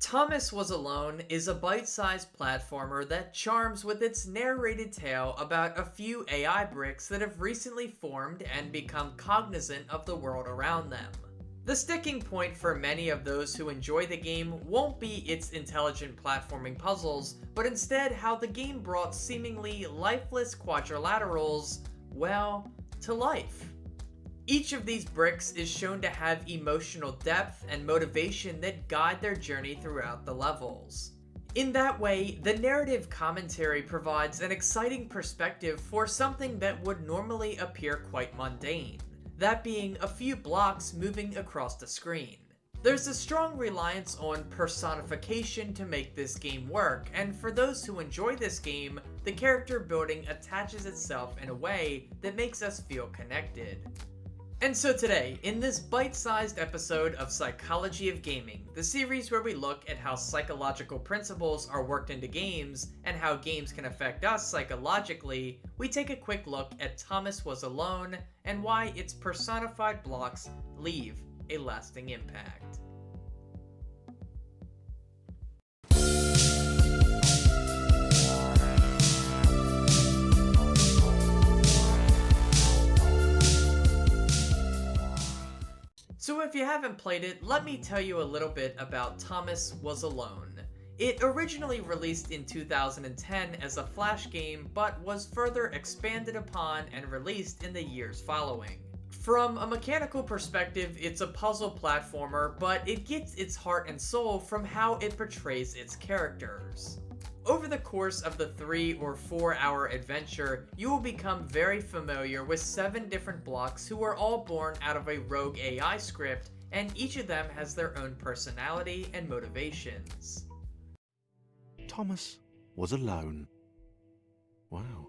Thomas Was Alone is a bite-sized platformer that charms with its narrated tale about a few AI bricks that have recently formed and become cognizant of the world around them. The sticking point for many of those who enjoy the game won't be its intelligent platforming puzzles, but instead how the game brought seemingly lifeless quadrilaterals, well, to life. Each of these bricks is shown to have emotional depth and motivation that guide their journey throughout the levels. In that way, the narrative commentary provides an exciting perspective for something that would normally appear quite mundane, that being a few blocks moving across the screen. There's a strong reliance on personification to make this game work, and for those who enjoy this game, the character building attaches itself in a way that makes us feel connected. And so today, in this bite-sized episode of Psychology of Gaming, the series where we look at how psychological principles are worked into games and how games can affect us psychologically, we take a quick look at Thomas Was Alone and why its personified blocks leave a lasting impact. So if you haven't played it, let me tell you a little bit about Thomas Was Alone. It originally released in 2010 as a Flash game, but was further expanded upon and released in the years following. From a mechanical perspective, it's a puzzle platformer, but it gets its heart and soul from how it portrays its characters. Over the course of the 3 or 4 hour adventure, you will become very familiar with 7 different blocks who are all born out of a rogue AI script, and each of them has their own personality and motivations. Thomas was alone. Wow,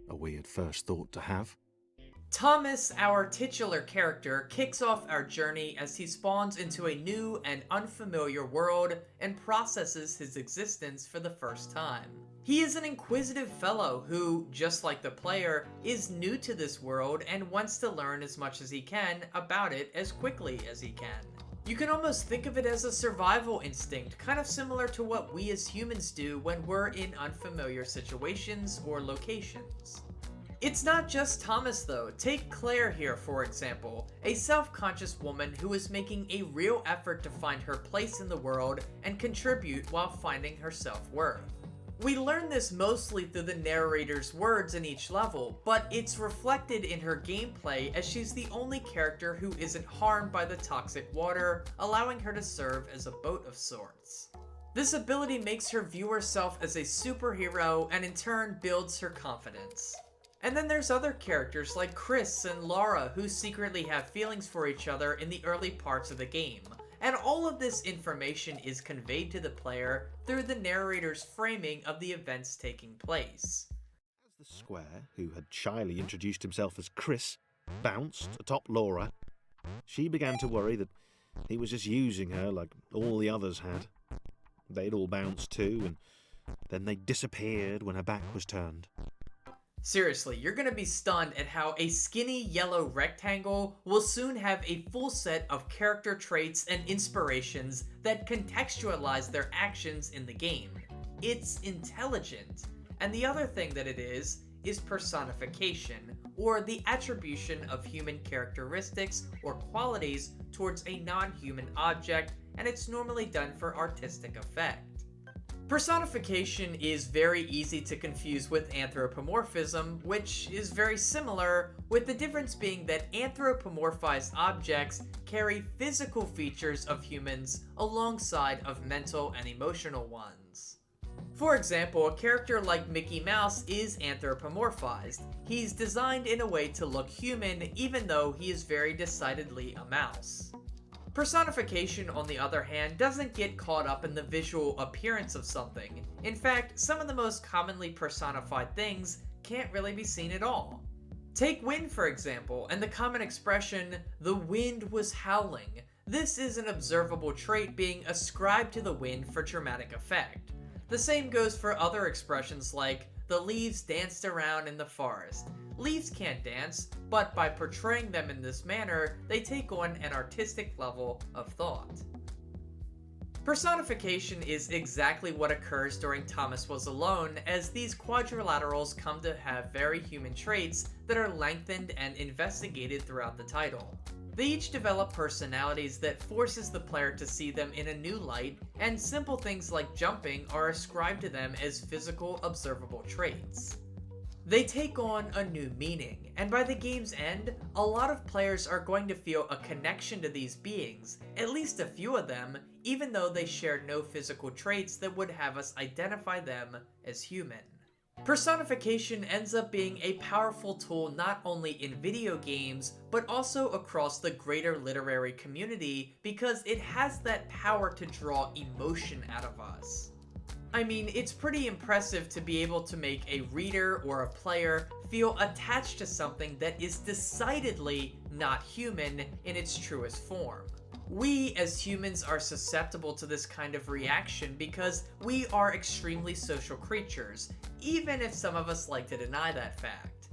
a weird first thought to have. Thomas, our titular character, kicks off our journey as he spawns into a new and unfamiliar world and processes his existence for the first time. He is an inquisitive fellow who, just like the player, is new to this world and wants to learn as much as he can about it as quickly as he can. You can almost think of it as a survival instinct, kind of similar to what we as humans do when we're in unfamiliar situations or locations. It's not just Thomas though. Take Claire here for example, a self-conscious woman who is making a real effort to find her place in the world and contribute while finding her self-worth. We learn this mostly through the narrator's words in each level, but it's reflected in her gameplay as she's the only character who isn't harmed by the toxic water, allowing her to serve as a boat of sorts. This ability makes her view herself as a superhero and in turn builds her confidence. And then there's other characters like Chris and Laura who secretly have feelings for each other in the early parts of the game. And all of this information is conveyed to the player through the narrator's framing of the events taking place. As the square, who had shyly introduced himself as Chris, bounced atop Laura, she began to worry that he was just using her like all the others had. They'd all bounced too, and then they disappeared when her back was turned. Seriously, you're gonna be stunned at how a skinny yellow rectangle will soon have a full set of character traits and inspirations that contextualize their actions in the game. It's intelligent. And the other thing that it is personification, or the attribution of human characteristics or qualities towards a non-human object, and it's normally done for artistic effect. Personification is very easy to confuse with anthropomorphism, which is very similar, with the difference being that anthropomorphized objects carry physical features of humans alongside of mental and emotional ones. For example, a character like Mickey Mouse is anthropomorphized. He's designed in a way to look human even though he is very decidedly a mouse. Personification, on the other hand, doesn't get caught up in the visual appearance of something. In fact, some of the most commonly personified things can't really be seen at all. Take wind, for example, and the common expression, "the wind was howling." This is an observable trait being ascribed to the wind for dramatic effect. The same goes for other expressions like, "the leaves danced around in the forest." Leaves can't dance, but by portraying them in this manner, they take on an artistic level of thought. Personification is exactly what occurs during Thomas Was Alone, as these quadrilaterals come to have very human traits that are lengthened and investigated throughout the title. They each develop personalities that forces the player to see them in a new light, and simple things like jumping are ascribed to them as physical observable traits. They take on a new meaning, and by the game's end, a lot of players are going to feel a connection to these beings, at least a few of them, even though they share no physical traits that would have us identify them as human. Personification ends up being a powerful tool not only in video games, but also across the greater literary community because it has that power to draw emotion out of us. I mean, it's pretty impressive to be able to make a reader or a player feel attached to something that is decidedly not human in its truest form. We as humans are susceptible to this kind of reaction because we are extremely social creatures, even if some of us like to deny that fact.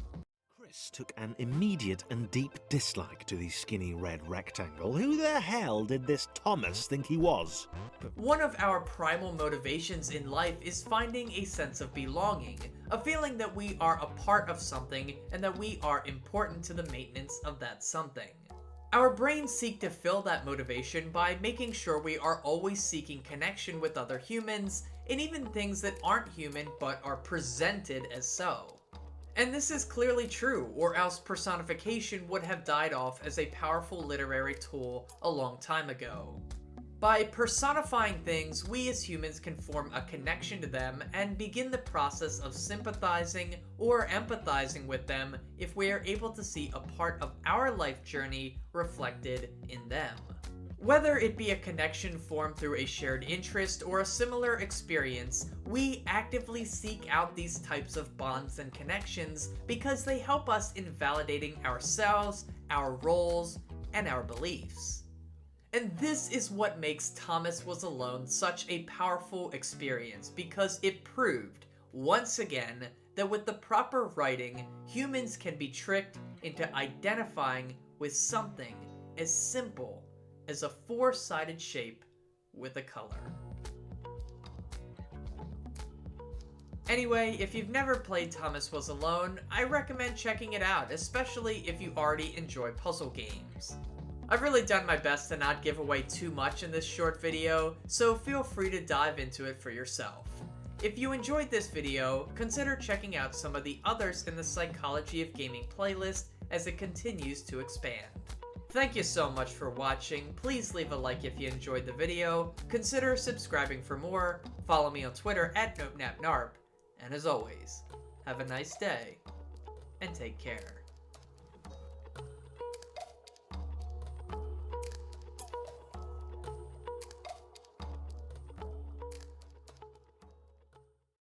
Chris took an immediate and deep dislike to the skinny red rectangle. Who the hell did this Thomas think he was? One of our primal motivations in life is finding a sense of belonging, a feeling that we are a part of something and that we are important to the maintenance of that something. Our brains seek to fill that motivation by making sure we are always seeking connection with other humans, and even things that aren't human but are presented as so. And this is clearly true, or else personification would have died off as a powerful literary tool a long time ago. By personifying things, we as humans can form a connection to them and begin the process of sympathizing or empathizing with them if we are able to see a part of our life journey reflected in them. Whether it be a connection formed through a shared interest or a similar experience, we actively seek out these types of bonds and connections because they help us in validating ourselves, our roles, and our beliefs. And this is what makes Thomas Was Alone such a powerful experience, because it proved, once again, that with the proper writing, humans can be tricked into identifying with something as simple as a four-sided shape with a color. Anyway, if you've never played Thomas Was Alone, I recommend checking it out, especially if you already enjoy puzzle games. I've really done my best to not give away too much in this short video, so feel free to dive into it for yourself. If you enjoyed this video, consider checking out some of the others in the Psychology of Gaming playlist as it continues to expand. Thank you so much for watching. Please leave a like if you enjoyed the video, consider subscribing for more, follow me on Twitter at NopNapNarp, and as always, have a nice day, and take care.